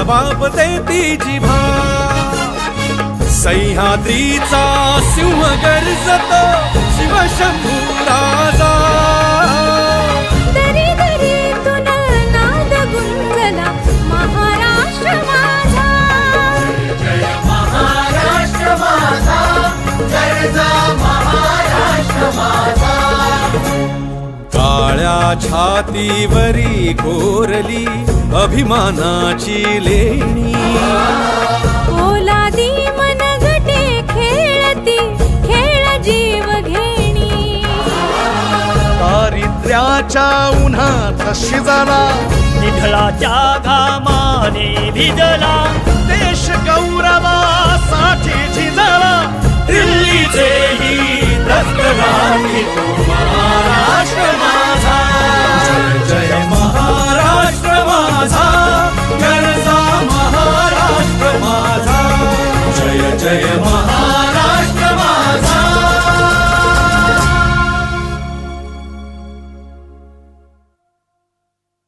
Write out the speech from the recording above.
वापते ती जिभा सह्याद्रीचा सिंह गर्जतो शिवशंभू राजा दरी दरीतून नाद गुंजला महाराष्ट्र माझा जय महाराष्ट्र माझा गर्जा महाराष्ट्र माझा काळ्या छातीवरी कोरली अभिमानाची लेणी ओलादी मनगटे खेळती खेळ जीव घेणी दारिद्र्याच्या उन्हात शिजला निढळाच्या घामाने भिजला देश गौरवासाठी झिजला